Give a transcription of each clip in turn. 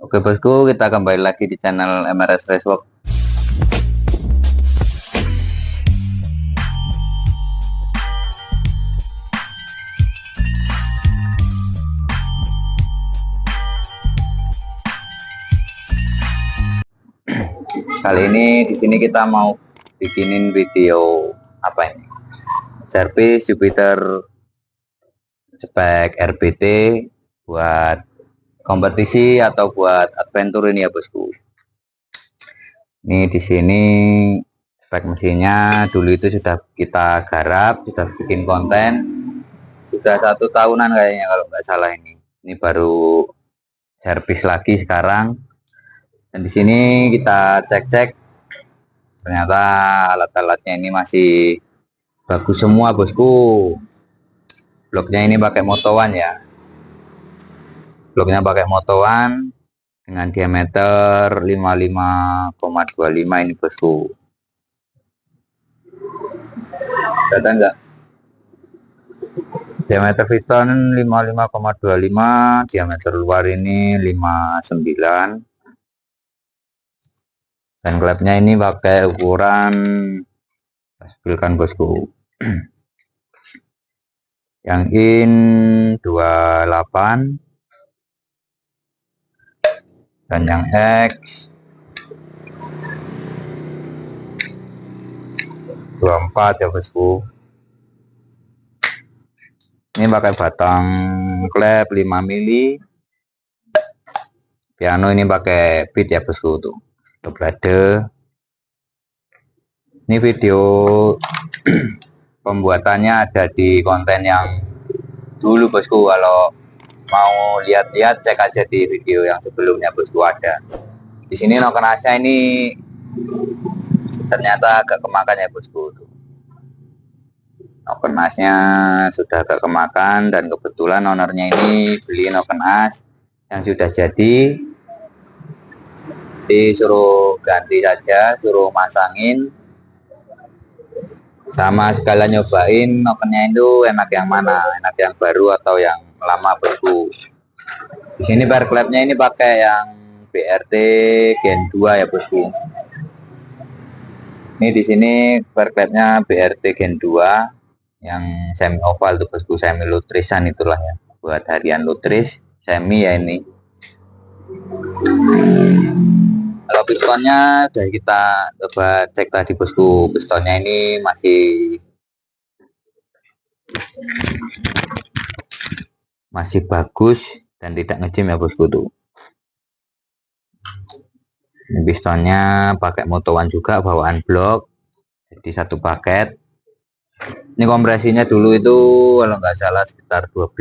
Oke bosku, kita kembali lagi di channel MRS Racewalk. Kali ini di sini kita mau bikinin video apa ini? Servis Jupiter spek RBT buat kompetisi atau buat adventure ini ya bosku. Ini di sini spek mesinnya dulu itu sudah kita garap, sudah bikin konten, sudah 1 tahunan kayaknya kalau nggak salah ini. Ini baru servis lagi sekarang. Dan di sini kita cek-cek, ternyata alat-alatnya ini masih bagus semua bosku. Bloknya ini pakai Moto One ya. Bloknya pakai Moto One dengan diameter 55,25 ini bosku. Kelihatan enggak? Diameter piston 55,25, diameter luar ini 59. Dan klepnya ini pakai ukuran, tampilkan bosku. Yang in 28 dan yang X 24 ya bosku. Ini pakai batang klep 5 mili. Piano ini pakai beat ya bosku tuh. Blade. Ini video pembuatannya ada di konten yang dulu bosku. Kalau mau lihat-lihat cek aja di video yang sebelumnya bosku ada. Di sini noken asnya ini ternyata agak kemakan ya bosku. Noken asnya sudah agak kemakan dan kebetulan ownernya ini beli noken as yang sudah jadi. Disuruh ganti saja, suruh masangin, sama sekalian nyobain nokennya itu enak yang mana, enak yang baru atau yang lama bosku. Di sini bar klepnya ini pakai yang BRT Gen 2 ya bosku. Ini di sini bar klepnya BRT Gen 2 yang semi oval tuh bosku, semi lutrisan itulah ya, buat harian lutris semi ya ini. Kalau pistonnya udah kita coba cek tadi bosku, pistonnya ini masih bagus dan tidak ngejim ya bosku tuh. Ini pistonnya pakai Moto One juga, bawaan blok, jadi satu paket. Ini kompresinya dulu itu kalau nggak salah sekitar 12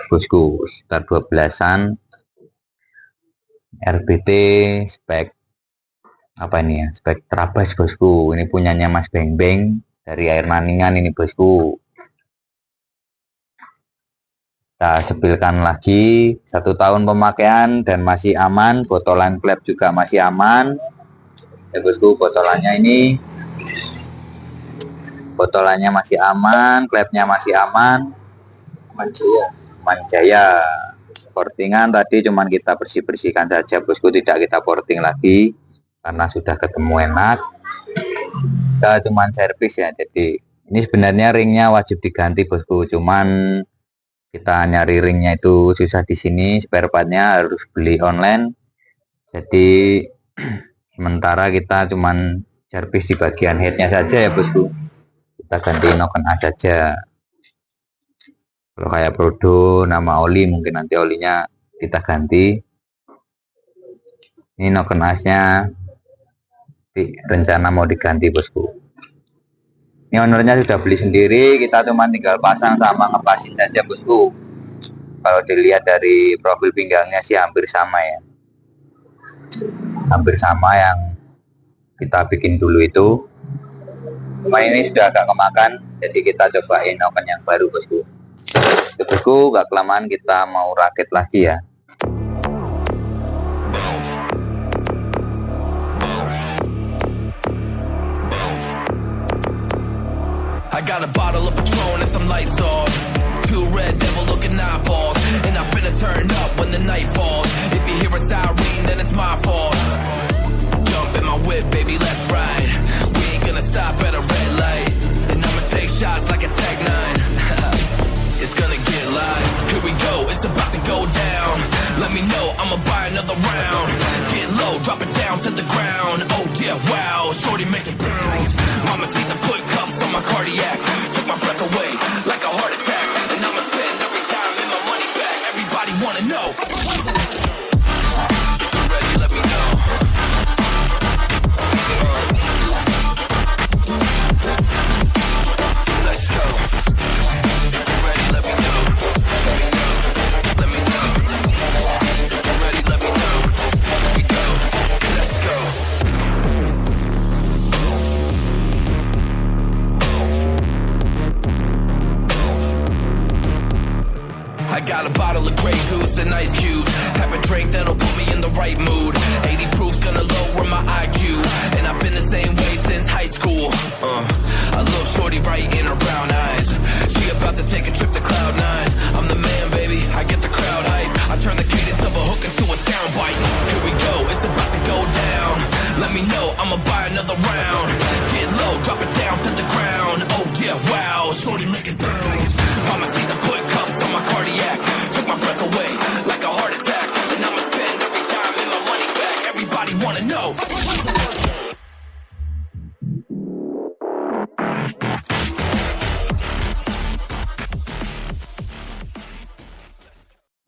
bosku, sekitar 12an. RBT spek apa ini ya, spek Trabas bosku. Ini punyanya Mas Beng Beng dari Air Maningan ini bosku. Kita sepilkan lagi, 1 tahun pemakaian dan masih aman. Botolan klep juga masih aman ya bosku. Botolannya masih aman, klepnya masih aman. Manjaya. Portingan tadi cuman kita bersih-bersihkan saja bosku, tidak kita porting lagi karena sudah ketemu enak. Kita cuman servis ya. Jadi ini sebenarnya ringnya wajib diganti bosku, cuman kita nyari ringnya itu susah di sini, spare partnya harus beli online. Jadi sementara kita cuman servis di bagian headnya saja ya bosku. Kita ganti noken as saja. Kalau kayak Prodo nama oli, mungkin nanti olinya kita ganti. Ini noken asnya rencana mau diganti bosku. Ini ownernya sudah beli sendiri, kita cuma tinggal pasang sama ngepasin saja bosku. Kalau dilihat dari profil pinggangnya sih hampir sama ya, hampir sama yang kita bikin dulu itu. Cuma ini sudah agak kemakan, jadi kita cobain noken yang baru bosku. Bosku, gak kelamaan kita mau rakit lagi ya. I got a bottle of Patron and some lights off. Two red devil looking eyeballs, and I finna turn up when the night falls. If me know, I'ma buy another round. Get low, drop it down to the ground. Oh yeah, wow, shorty making pounds. Mama see the put cuffs on my cardiac. Took my breath away like a heart attack. And I'ma spend every dime and my money back. Everybody wanna know. If you're ready, let me know. Let's go. If you're ready, let me know. Let me know. If you're ready, let me know. Here we go. Let's go. I got a bottle of Grey Goose and ice cubes. Have a drink that'll put me in the right mood. 80 proof's gonna lower my IQ. And I've been the same way since high school. A little shorty right in her brown eyes. She about to take a trip to Cloud 9. I'm the man, baby, I get the crowd hype. I turn the cadence of a hook into a soundbite. Here we go, it's about to go down. Let me know, I'ma buy another round. Get low, drop it down to the ground. Oh yeah, wow, shorty making pounds. Mama see the put cuffs on my cardiac. Took my breath away like a heart attack. And I'ma spend every dime and my money back. Everybody wanna know.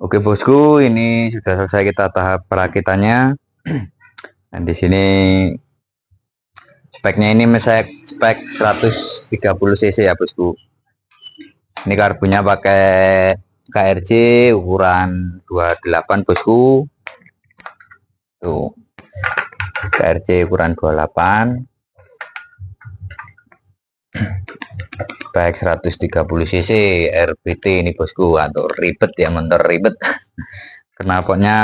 Oke bosku, ini sudah selesai kita tahap perakitannya. Dan di sini speknya ini spek 130 cc ya bosku. Ini karbonnya pakai KRJ ukuran 28 bosku. Tuh. KRJ ukuran 28. Spek 130 cc RBT ini bosku. Atau ribet ya, motor ribet. Knalpotnya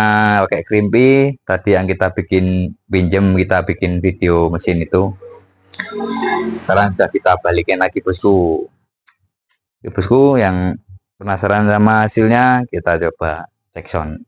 pakai Krimpy. Tadi yang kita bikin kita bikin video mesin itu. Sekarang sudah kita balikin lagi bosku. Oke bosku, yang penasaran sama hasilnya, kita coba cek sound.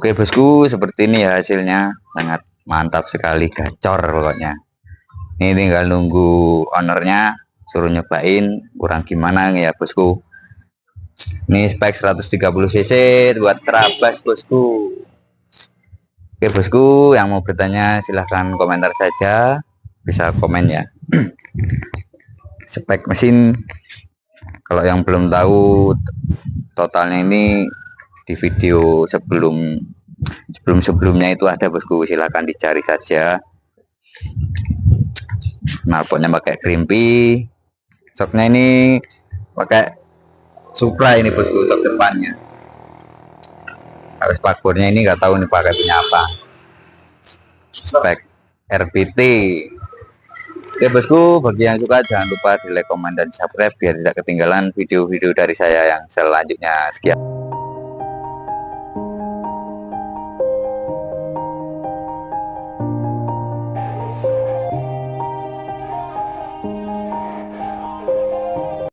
Oke bosku, seperti ini ya hasilnya, sangat mantap sekali, gacor pokoknya. Ini tinggal nunggu ownernya suruh nyobain kurang gimana ya bosku. Ini spek 130 cc buat terabas bosku. Oke bosku, yang mau bertanya silahkan komentar saja, bisa komen ya. Spek mesin, kalau yang belum tahu totalnya ini di video sebelumnya itu ada bosku, silahkan dicari saja. Knalpotnya pakai Crimpy, shocknya ini pakai Supra ini bosku, untuk depannya. Harus spakbornya ini nggak tahu nih pakai punya apa. Spek RPT. Oke bosku, bagi yang suka jangan lupa di like, komen, dan subscribe biar tidak ketinggalan video-video dari saya yang selanjutnya. Sekian.